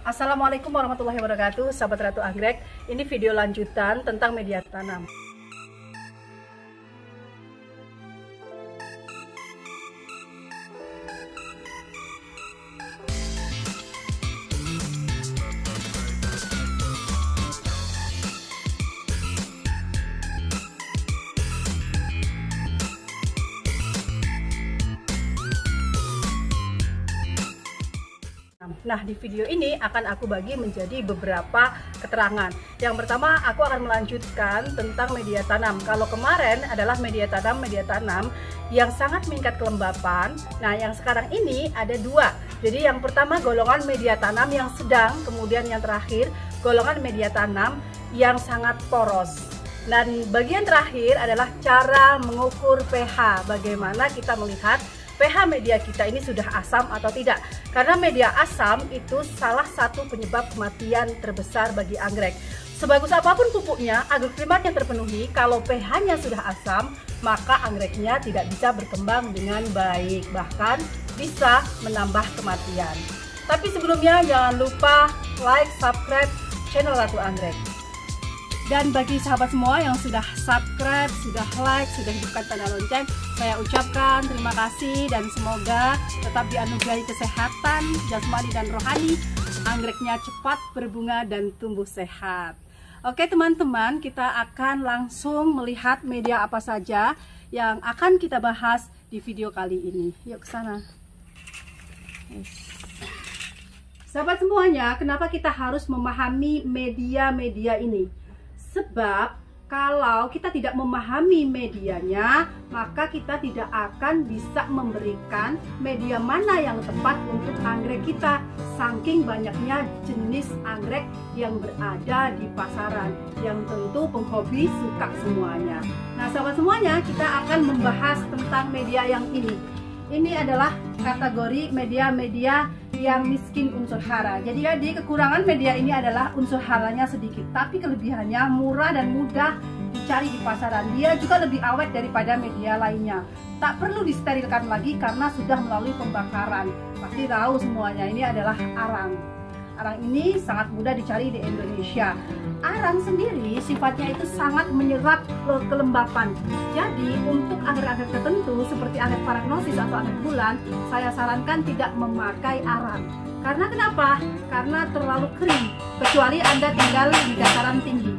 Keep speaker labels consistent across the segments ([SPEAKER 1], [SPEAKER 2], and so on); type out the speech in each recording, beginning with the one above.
[SPEAKER 1] Assalamualaikum warahmatullahi wabarakatuh, sahabat Ratu Anggrek. Ini video lanjutan tentang media tanam. Nah, di video ini akan aku bagi menjadi beberapa keterangan. Yang pertama, aku akan melanjutkan tentang media tanam. Kalau kemarin adalah media tanam yang sangat meningkat kelembapan. Nah, yang sekarang ini ada dua. Jadi yang pertama golongan media tanam yang sedang, kemudian yang terakhir golongan media tanam yang sangat poros. Dan bagian terakhir adalah cara mengukur pH. Bagaimana kita melihat pH media kita ini sudah asam atau tidak. Karena media asam itu salah satu penyebab kematian terbesar bagi anggrek. Sebagus apapun pupuknya, agroklimatnya terpenuhi, kalau pH-nya sudah asam, maka anggreknya tidak bisa berkembang dengan baik, bahkan bisa menambah kematian. Tapi sebelumnya jangan lupa like, subscribe channel Ratu Anggrek. Dan bagi sahabat semua yang sudah subscribe, sudah like, sudah hidupkan tanda lonceng, saya ucapkan terima kasih dan semoga tetap dianugerahi kesehatan jasmani dan rohani, anggreknya cepat berbunga dan tumbuh sehat. Oke teman-teman, kita akan langsung melihat media apa saja yang akan kita bahas di video kali ini. Yuk ke sana. Sahabat semuanya, kenapa kita harus memahami media-media ini? Sebab kalau kita tidak memahami medianya, maka kita tidak akan bisa memberikan media mana yang tepat untuk anggrek kita. Saking banyaknya jenis anggrek yang berada di pasaran, yang tentu penghobi suka semuanya. Nah sahabat semuanya, kita akan membahas tentang media yang ini. Ini adalah kategori media-media yang miskin unsur hara. Jadi kekurangan media ini adalah unsur haranya sedikit, tapi kelebihannya murah dan mudah dicari di pasaran. Dia juga lebih awet daripada media lainnya. Tak perlu disterilkan lagi karena sudah melalui pembakaran. Pasti tahu semuanya, ini adalah arang. Arang ini sangat mudah dicari di Indonesia. Arang sendiri sifatnya itu sangat menyerap kelembapan. Jadi untuk anggrek-anggrek tertentu seperti anggrek paragnosis atau anggrek bulan, saya sarankan tidak memakai arang. Karena kenapa? Karena terlalu kering, kecuali Anda tinggal di dataran tinggi.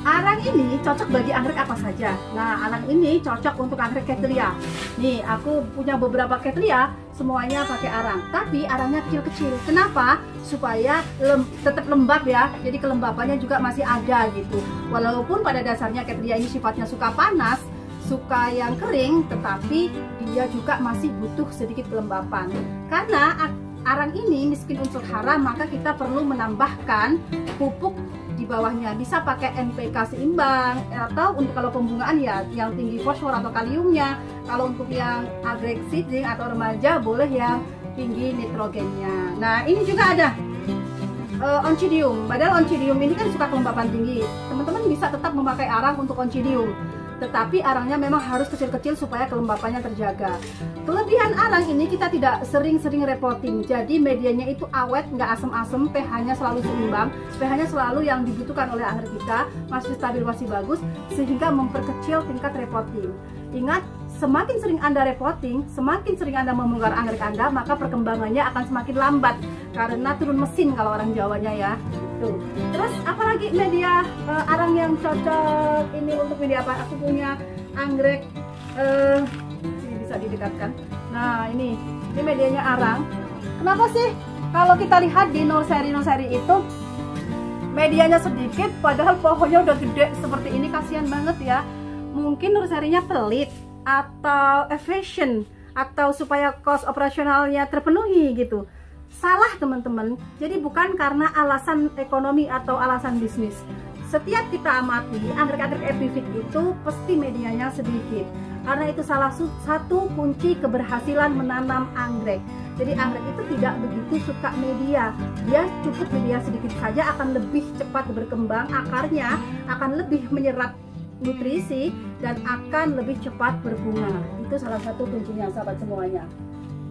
[SPEAKER 1] Arang ini cocok bagi anggrek apa saja. Nah, arang ini cocok untuk anggrek Cattleya. Nih, aku punya beberapa Cattleya, semuanya pakai arang. Tapi arangnya kecil-kecil. Kenapa? Supaya tetap lembab ya. Jadi kelembapannya juga masih ada gitu. Walaupun pada dasarnya Cattleya ini sifatnya suka panas, suka yang kering, tetapi dia juga masih butuh sedikit kelembapan. Karena arang ini miskin unsur hara, maka kita perlu menambahkan pupuk di bawahnya. Bisa pakai NPK seimbang, atau untuk kalau pembungaan ya yang tinggi fosfor atau kaliumnya. Kalau untuk yang anggrek seedling atau remaja boleh yang tinggi nitrogennya. Nah ini juga ada Oncidium. Padahal Oncidium ini kan suka kelembapan tinggi. Teman-teman bisa tetap memakai arang untuk Oncidium, tetapi arangnya memang harus kecil-kecil supaya kelembapannya terjaga. Kelebihan arang ini kita tidak sering-sering repoting. Jadi medianya itu awet, nggak asem-asem, pH-nya selalu seimbang, pH-nya selalu yang dibutuhkan oleh anggrek kita, masih stabil, masih bagus, sehingga memperkecil tingkat repoting. Ingat, semakin sering Anda repoting, semakin sering Anda membongkar anggrek Anda, maka perkembangannya akan semakin lambat karena turun mesin kalau orang Jawanya ya. Tuh. Terus apalagi media arang yang cocok ini untuk media apa? Aku punya anggrek ini bisa didekatkan. Nah ini medianya arang. Kenapa sih kalau kita lihat di nursery itu medianya sedikit, padahal pohonnya udah gede seperti ini? Kasihan banget ya. Mungkin nurserynya pelit atau efficient, atau supaya cost operasionalnya terpenuhi gitu. Salah teman-teman. Jadi bukan karena alasan ekonomi atau alasan bisnis. Setiap kita amati anggrek-anggrek epifit itu pasti medianya sedikit. Karena itu salah satu kunci keberhasilan menanam anggrek. Jadi anggrek itu tidak begitu suka media. Dia cukup media sedikit saja akan lebih cepat berkembang, akarnya akan lebih menyerap nutrisi dan akan lebih cepat berbunga. Itu salah satu kuncinya sahabat semuanya.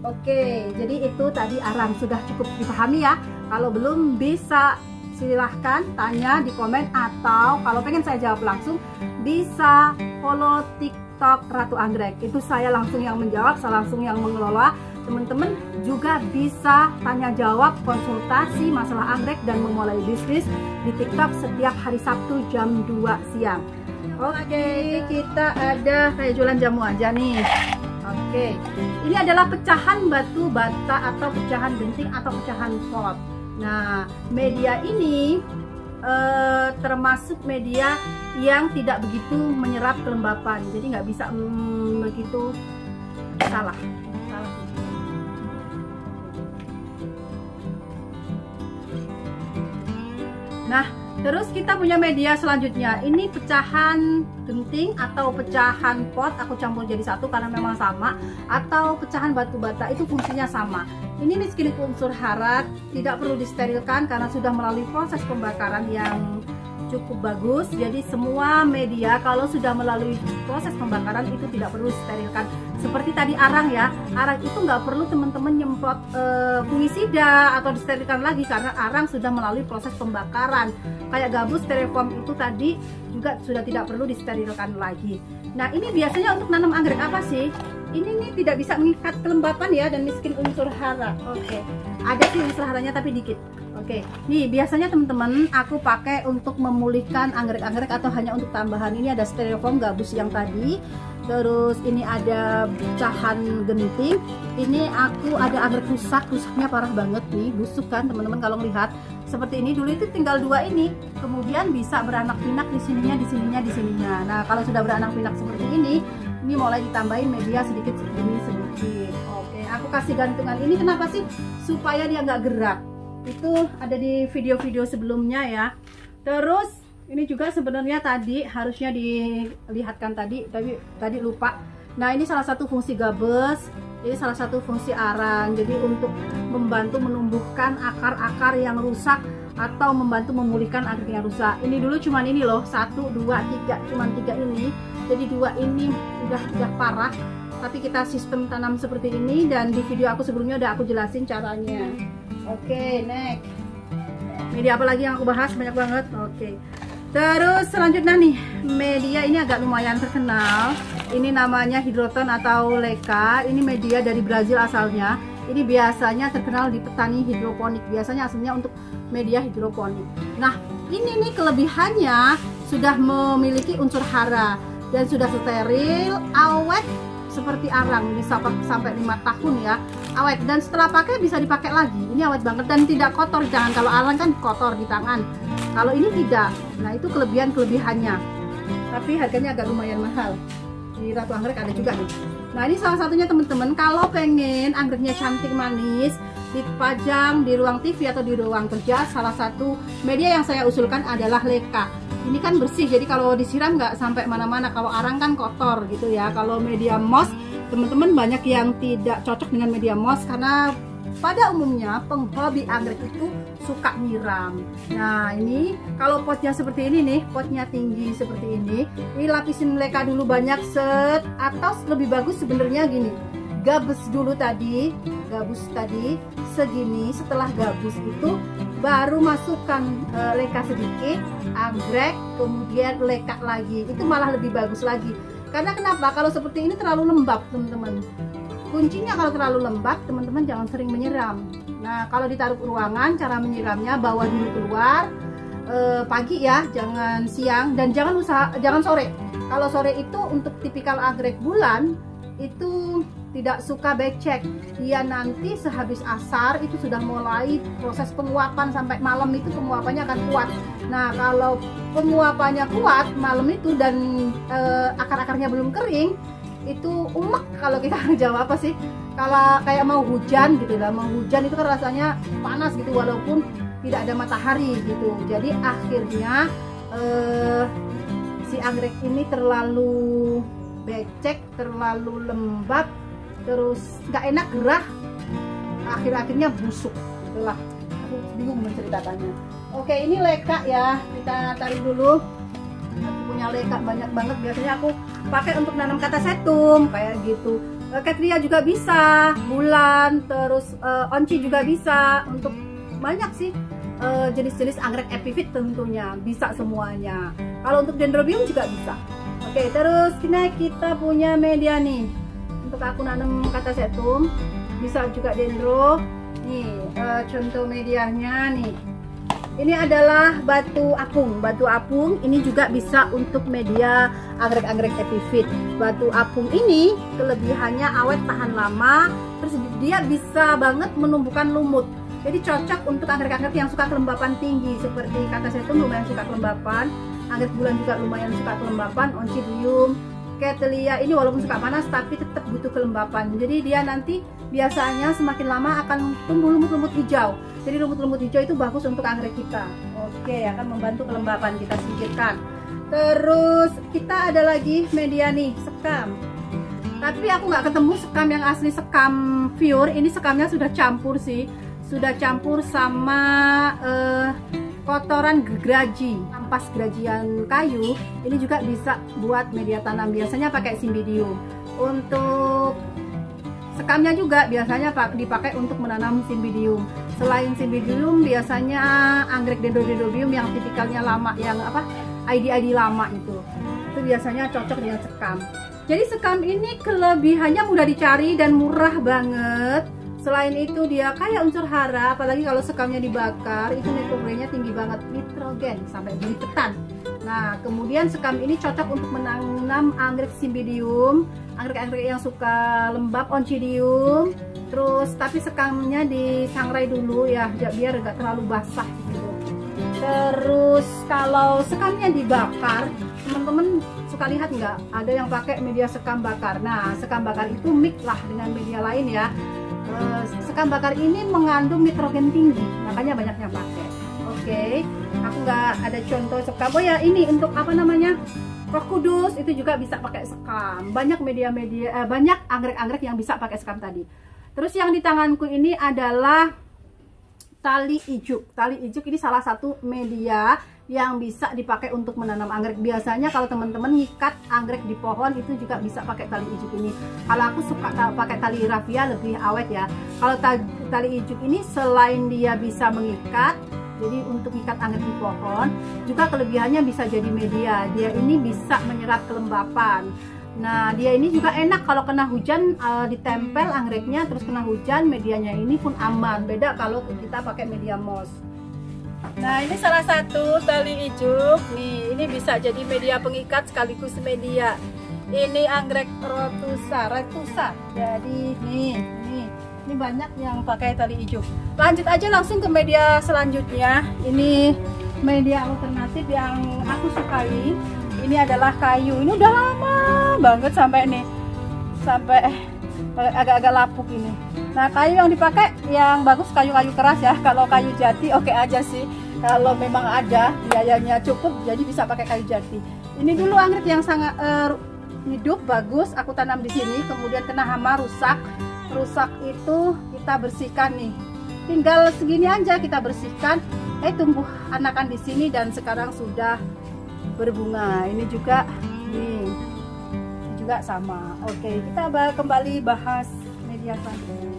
[SPEAKER 1] Oke, jadi itu tadi arang sudah cukup dipahami ya. Kalau belum bisa silahkan tanya di komen, atau kalau pengen saya jawab langsung bisa follow TikTok Ratu Anggrek. Itu saya langsung yang menjawab, saya langsung yang mengelola. Teman-teman juga bisa tanya jawab, konsultasi masalah anggrek dan memulai bisnis di TikTok setiap hari Sabtu jam 2 siang. Oke, kita ada kayak jualan jamu aja nih. Oke, ini adalah pecahan batu bata atau pecahan genting atau pecahan pot. Nah, media ini termasuk media yang tidak begitu menyerap kelembapan, jadi nggak bisa begitu salah. Nah, terus kita punya media selanjutnya. Ini pecahan genting atau pecahan pot, aku campur jadi satu karena memang sama. Atau pecahan batu bata, itu fungsinya sama. Ini miskin unsur hara, tidak perlu disterilkan karena sudah melalui proses pembakaran yang cukup bagus. Jadi semua media kalau sudah melalui proses pembakaran itu tidak perlu disterilkan. Seperti tadi arang ya, arang itu nggak perlu teman-teman nyemprot fungisida atau disterilkan lagi karena arang sudah melalui proses pembakaran. Kayak gabus, styrofoam itu tadi juga sudah tidak perlu disterilkan lagi. Nah, ini biasanya untuk nanam anggrek apa sih? Ini nih tidak bisa mengikat kelembapan ya dan miskin unsur hara. Oke, ada sih unsur haranya tapi dikit. Oke, nih biasanya teman-teman aku pakai untuk memulihkan anggrek-anggrek atau hanya untuk tambahan. Ini ada styrofoam gabus yang tadi. Terus ini ada pecahan genting. Ini aku ada anggrek rusak, rusaknya parah banget nih, busuk kan teman-teman kalau melihat. Seperti ini dulu itu tinggal 2 ini, kemudian bisa beranak pinak di sininya, di sininya, di sininya. Nah, kalau sudah beranak pinak seperti ini mulai ditambahin media sedikit segini sedikit. Oke, aku kasih gantungan ini kenapa sih? Supaya dia nggak gerak. Itu ada di video-video sebelumnya ya. Terus ini juga sebenarnya tadi harusnya dilihatkan tadi, tapi tadi lupa. Nah, ini salah satu fungsi gabus, ini salah satu fungsi arang. Jadi untuk membantu menumbuhkan akar-akar yang rusak atau membantu memulihkan anggrek yang rusak. Ini dulu cuman ini loh, 1, 2, 3, cuman 3 ini. Jadi 2 ini udah parah. Tapi kita sistem tanam seperti ini dan di video aku sebelumnya udah aku jelasin caranya. Oke, next. Media apa lagi yang aku bahas? Banyak banget. Oke. Terus selanjutnya nih, media ini agak lumayan terkenal. Ini namanya hidroton atau leka. Ini media dari Brazil asalnya. Ini biasanya terkenal di petani hidroponik. Biasanya aslinya untuk media hidroponik. Nah, ini nih kelebihannya sudah memiliki unsur hara dan sudah steril, awet seperti arang, bisa sampai 5 tahun ya, awet. Dan setelah pakai bisa dipakai lagi. Ini awet banget dan tidak kotor di tangan. Kalau arang kan kotor di tangan. Kalau ini tidak. Nah, itu kelebihannya. Tapi harganya agak lumayan mahal. Di Ratu Anggrek ada juga nih. Nah, ini salah satunya teman-teman. Kalau pengen anggreknya cantik manis, dipajang di ruang TV atau di ruang kerja, salah satu media yang saya usulkan adalah leka. Ini kan bersih, jadi kalau disiram nggak sampai mana-mana. Kalau arang kan kotor gitu ya. Kalau media moss, teman-teman banyak yang tidak cocok dengan media moss karena pada umumnya penghobi anggrek itu suka nyiram. Nah, ini kalau potnya seperti ini nih, potnya tinggi seperti ini lapisin leka dulu banyak set, atau lebih bagus sebenarnya gini. Gabus dulu tadi, gabus tadi segini, setelah gabus itu baru masukkan leka sedikit, anggrek, kemudian leka lagi. Itu malah lebih bagus lagi. Karena kenapa? Kalau seperti ini terlalu lembab, teman-teman. Kuncinya kalau terlalu lembab, teman-teman jangan sering menyiram. Nah, kalau ditaruh ruangan, cara menyiramnya bawa dulu keluar pagi ya, jangan siang, dan jangan sore. Kalau sore itu untuk tipikal anggrek bulan itu tidak suka becek. Dia nanti sehabis asar itu sudah mulai proses penguapan, sampai malam itu penguapannya akan kuat. Nah, kalau penguapannya kuat malam itu dan akar-akarnya belum kering, itu umek kalau kita Jawa apa sih? Kalau kayak mau hujan gitu lah, mau hujan itu kan rasanya panas gitu walaupun tidak ada matahari gitu. Jadi akhirnya si anggrek ini terlalu becek, terlalu lembab, terus nggak enak gerah, akhir-akhirnya busuk. Itulah, aku bingung menceritakannya. Oke, ini leka ya, kita tarik dulu. Aku punya leka banyak banget, biasanya aku pakai untuk nanam katasetum kayak gitu. Katria juga bisa, bulan, terus onci juga bisa, untuk banyak sih jenis-jenis anggrek epifit tentunya bisa semuanya. Kalau untuk dendrobium juga bisa. Oke, terus kita punya media nih untuk aku nanam Catasetum, bisa juga dendro. Nih contoh medianya nih. Ini adalah batu apung. Batu apung ini juga bisa untuk media anggrek-anggrek epifit. Batu apung ini kelebihannya awet tahan lama, terus dia bisa banget menumbuhkan lumut. Jadi cocok untuk anggrek-anggrek yang suka kelembapan tinggi seperti Catasetum lumayan suka kelembapan, anggrek bulan juga lumayan suka kelembapan, Oncidium, Cattleya ini walaupun suka panas tapi tetap butuh kelembapan. Jadi dia nanti biasanya semakin lama akan tumbuh lumut-lumut hijau. Jadi lumut-lumut hijau itu bagus untuk anggrek kita. Oke, akan membantu kelembapan, kita singkirkan. Terus kita ada lagi media nih, sekam. Tapi aku nggak ketemu sekam yang asli sekam pure. Ini sekamnya sudah campur sih, sudah campur sama kotoran gergaji, ampas gerajian kayu. Ini juga bisa buat media tanam. Biasanya pakai Cymbidium. Untuk sekamnya juga biasanya dipakai untuk menanam Cymbidium. Selain Cymbidium, biasanya anggrek dendrobium yang tipikalnya lama, yang ID lama itu biasanya cocok dengan sekam. Jadi sekam ini kelebihannya mudah dicari dan murah banget. Selain itu dia kaya unsur hara, apalagi kalau sekamnya dibakar itu nitrogennya tinggi banget, nitrogen sampai beli ketan. Nah, kemudian sekam ini cocok untuk menanam anggrek Cymbidium, anggrek-anggrek yang suka lembab, Oncidium. Terus tapi sekamnya disangrai dulu ya, biar nggak terlalu basah gitu. Terus kalau sekamnya dibakar, teman-teman suka lihat nggak? Ada yang pakai media sekam bakar. Nah, sekam bakar itu mix lah dengan media lain ya. Sekam bakar ini mengandung nitrogen tinggi, makanya banyak yang pakai. Oke, aku nggak ada contoh sekam. Oh ya, ini untuk apa namanya? Roh Kudus itu juga bisa pakai sekam. Banyak media-media, banyak anggrek-anggrek yang bisa pakai sekam tadi. Terus yang di tanganku ini adalah tali ijuk. Tali ijuk ini salah satu media yang bisa dipakai untuk menanam anggrek. Biasanya kalau teman-teman ngikat anggrek di pohon itu juga bisa pakai tali ijuk ini. Kalau aku suka pakai tali raffia, lebih awet ya. Kalau tali ijuk ini selain dia bisa mengikat, jadi untuk ikat anggrek di pohon, juga kelebihannya bisa jadi media. Dia ini bisa menyerap kelembapan. Nah, dia ini juga enak kalau kena hujan, ditempel anggreknya, terus kena hujan, medianya ini pun aman. Beda kalau kita pakai media moss. Nah, ini salah satu tali ijuk. Nih, ini bisa jadi media pengikat sekaligus media. Ini anggrek retusa. Jadi ini banyak yang pakai tali ijuk. Lanjut aja langsung ke media selanjutnya. Ini media alternatif yang aku sukai. Ini adalah kayu. Ini udah lama banget sampai agak-agak lapuk ini. Nah, kayu yang dipakai yang bagus kayu-kayu keras ya. Kalau kayu jati oke aja sih. Kalau memang ada biayanya cukup, jadi bisa pakai kayu jati. Ini dulu anggrek yang sangat hidup bagus. Aku tanam di sini, kemudian kena hama rusak. Rusak itu kita bersihkan nih. Tinggal segini aja kita bersihkan. Tumbuh anakan di sini dan sekarang sudah berbunga. Ini juga sama. Oke, kita kembali bahas media selanjutnya.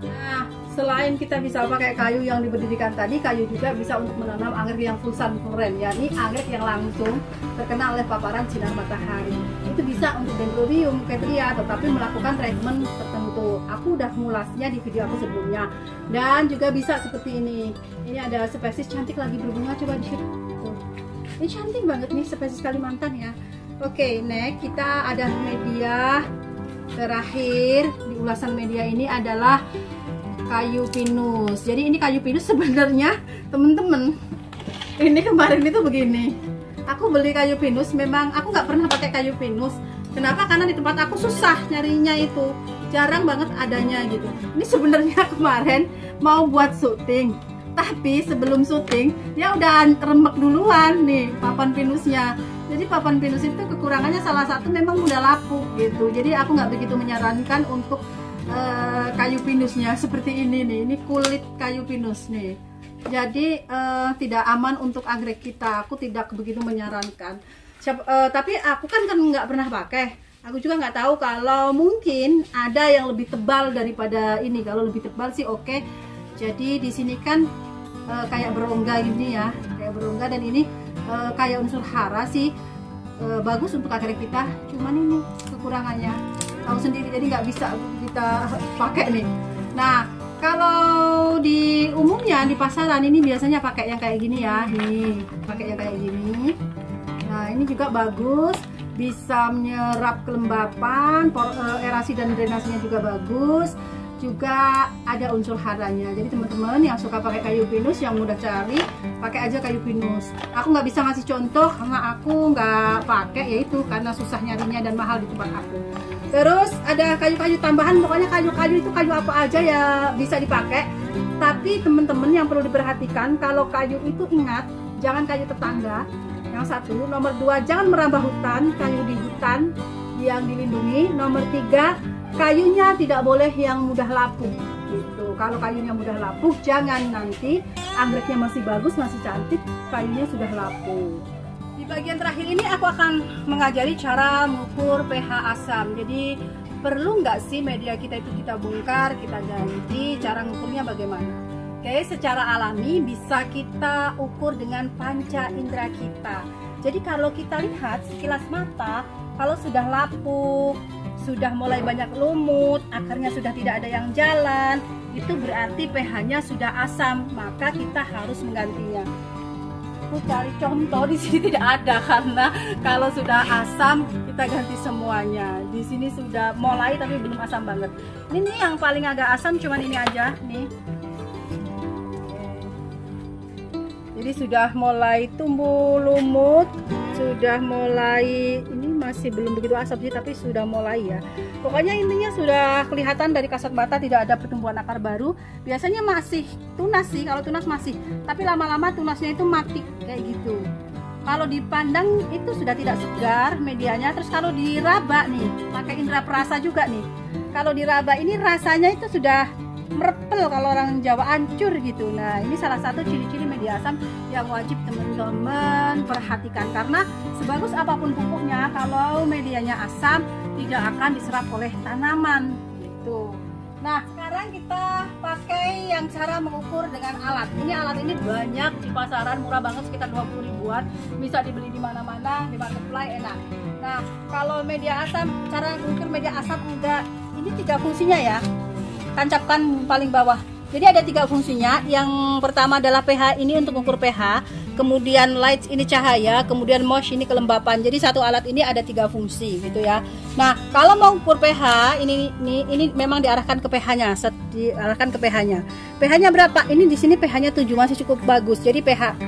[SPEAKER 1] Nah, selain kita bisa pakai kayu yang diberdirikan tadi, kayu juga bisa untuk menanam anggrek yang full sun foren, yakni anggrek yang langsung terkena oleh paparan sinar matahari. Itu bisa untuk dendrobium, Cattleya, tetapi melakukan treatment tertentu. Aku udah mulasnya di video aku sebelumnya. Dan juga bisa seperti ini. Ini ada spesies cantik lagi berbunga, coba di sini. Ini cantik banget nih, spesies Kalimantan ya. Oke, next kita ada media terakhir di ulasan media ini adalah kayu pinus. Jadi ini kayu pinus sebenarnya temen-temen, ini kemarin itu begini. Aku beli kayu pinus, memang aku nggak pernah pakai kayu pinus. Kenapa? Karena di tempat aku susah nyarinya itu, jarang banget adanya gitu. Ini sebenarnya kemarin mau buat syuting, tapi sebelum syuting dia udah remek duluan nih papan pinusnya. Jadi papan pinus itu kekurangannya salah satu memang udah lapuk gitu. Jadi aku nggak begitu menyarankan untuk kayu pinusnya seperti ini nih. Ini kulit kayu pinus nih. Jadi tidak aman untuk anggrek kita. Aku tidak begitu menyarankan. Tapi aku kan nggak pernah pakai. Aku juga nggak tahu kalau mungkin ada yang lebih tebal daripada ini. Kalau lebih tebal sih oke. Jadi di sini kan kayak berongga gini ya, kayak berongga, dan ini kayak unsur hara sih. Bagus untuk anggrek kita. Cuman ini kekurangannya. Tahu sendiri, jadi nggak bisa kita pakai nih. Nah, kalau di umumnya di pasaran ini biasanya pakai yang kayak gini ya, nih pakai yang kayak gini. Nah, ini juga bagus, bisa menyerap kelembapan, aerasi dan drainasenya juga bagus, juga ada unsur haranya. Jadi teman-teman yang suka pakai kayu pinus, yang mudah cari, pakai aja kayu pinus. Aku nggak bisa ngasih contoh karena aku nggak pakai, yaitu karena susah nyarinya dan mahal di tempat aku. Terus ada kayu-kayu tambahan, pokoknya kayu-kayu itu kayu apa aja ya bisa dipakai. Tapi teman-teman yang perlu diperhatikan, kalau kayu itu ingat, jangan kayu tetangga. Yang satu, nomor 2, jangan merambah hutan, kayu di hutan yang dilindungi. Nomor 3, kayunya tidak boleh yang mudah lapuk gitu. Kalau kayunya mudah lapuk, jangan, nanti anggreknya masih bagus, masih cantik, kayunya sudah lapuk. Di bagian terakhir ini aku akan mengajari cara mengukur pH asam. Jadi perlu nggak sih media kita itu kita bongkar, kita ganti, cara mengukurnya bagaimana? Oke, secara alami bisa kita ukur dengan panca indera kita. Jadi kalau kita lihat sekilas mata, kalau sudah lapuk, sudah mulai banyak lumut, akarnya sudah tidak ada yang jalan, itu berarti pH-nya sudah asam, maka kita harus menggantinya. Aku cari contoh, di sini tidak ada, karena kalau sudah asam kita ganti semuanya. Di sini sudah mulai tapi belum asam banget. Ini nih yang paling agak asam, cuman ini aja nih. Jadi sudah mulai tumbuh lumut, sudah mulai, ini masih belum begitu asam sih, tapi sudah mulai ya. Pokoknya intinya sudah kelihatan dari kasat mata tidak ada pertumbuhan akar baru. Biasanya masih tunas sih, kalau tunas masih, tapi lama-lama tunasnya itu mati kayak gitu. Kalau dipandang itu sudah tidak segar medianya. Terus kalau diraba nih, pakai indera perasa juga nih. Kalau diraba ini rasanya itu sudah merepel, kalau orang Jawa hancur gitu. Nah, ini salah satu ciri-ciri media asam yang wajib teman-teman perhatikan, karena sebagus apapun pupuknya, kalau medianya asam tidak akan diserap oleh tanaman gitu. Nah, sekarang kita pakai yang cara mengukur dengan alat. Ini alat ini banyak di pasaran, murah banget, sekitar 20 ribuan, bisa dibeli di mana-mana, di marketplace, enak. Nah, kalau media asam, cara mengukur media asam enggak, ini 3 fungsinya ya. Tancapkan paling bawah. Jadi ada 3 fungsinya. Yang pertama adalah pH, ini untuk mengukur pH, kemudian light ini cahaya, kemudian moist ini kelembapan. Jadi satu alat ini ada 3 fungsi gitu ya. Nah, kalau mau ukur pH ini memang diarahkan ke pH-nya, diarahkan ke pH-nya. pH-nya berapa? Ini di sini pH-nya 7, masih cukup bagus. Jadi pH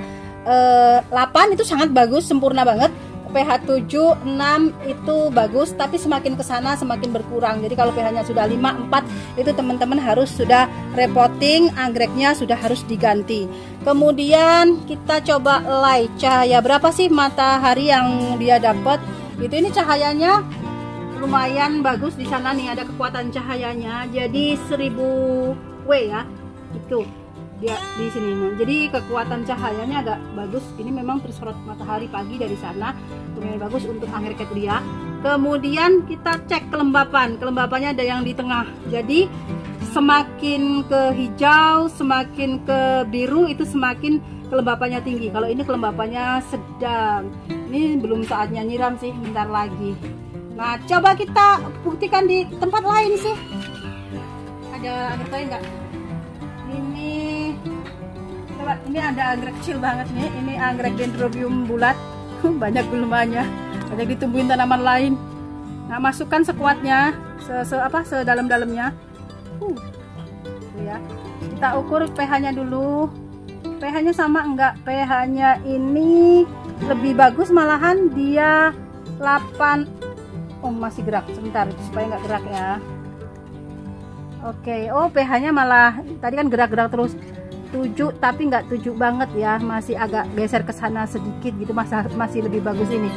[SPEAKER 1] 8 itu sangat bagus, sempurna banget. pH 7, 6 itu bagus, tapi semakin ke sana semakin berkurang. Jadi kalau pH-nya sudah 5, 4 itu teman-teman harus sudah repotting, anggreknya sudah harus diganti. Kemudian kita coba light, cahaya berapa sih matahari yang dia dapat. Itu ini cahayanya lumayan bagus di sana nih, ada kekuatan cahayanya. Jadi 1000 W ya. Itu dia di sini. Nah, jadi kekuatan cahayanya agak bagus. Ini memang tersorot matahari pagi dari sana, lumayan bagus untuk anggrek dia. Kemudian kita cek kelembapan. Kelembapannya ada yang di tengah. Jadi semakin ke hijau, semakin ke biru, itu semakin kelembapannya tinggi. Kalau ini kelembapannya sedang. Ini belum saatnya nyiram sih, bentar lagi. Nah, coba kita buktikan di tempat lain sih. Ada anggrek lain nggak? Ini coba, ini ada anggrek kecil banget nih. Ini anggrek dendrobium bulat. Banyak gulmanya. Ada ditumbuhin tanaman lain. Nah, masukkan sekuatnya, sedalam-dalamnya. Ya. Kita ukur pH-nya dulu. pH-nya sama enggak? pH-nya ini lebih bagus, malahan dia 8. Oh, masih gerak. Sebentar supaya nggak gerak ya. Oke, oh pH-nya malah tadi kan gerak-gerak terus 7, tapi nggak 7 banget ya, masih agak geser ke sana sedikit gitu, masih lebih bagus ini.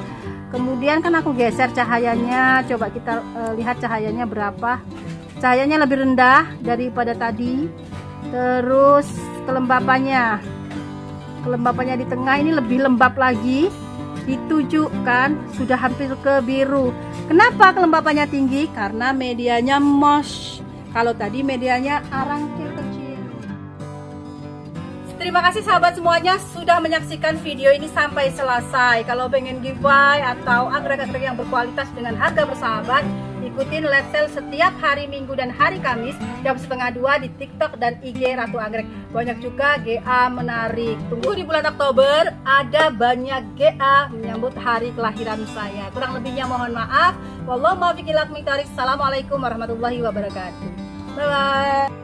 [SPEAKER 1] Kemudian kan aku geser cahayanya, coba kita lihat cahayanya berapa. Cahayanya lebih rendah daripada tadi. Terus kelembapannya kelembapannya di tengah ini lebih lembab lagi. Ditunjukkan sudah hampir ke biru. Kenapa kelembapannya tinggi? Karena medianya moss. Kalau tadi medianya arang kecil. Terima kasih sahabat semuanya sudah menyaksikan video ini sampai selesai. Kalau pengen giveaway atau anggrek-anggrek yang berkualitas dengan harga bersahabat, ikutin live sale setiap hari Minggu dan hari Kamis jam 1:30 di TikTok dan IG Ratu Anggrek. Banyak juga GA menarik. Tunggu di bulan Oktober, ada banyak GA menyambut hari kelahiran saya. Kurang lebihnya mohon maaf. Wallahu muwaffiq ila aqwamit thoriq. Assalamualaikum warahmatullahi wabarakatuh. Bye bye.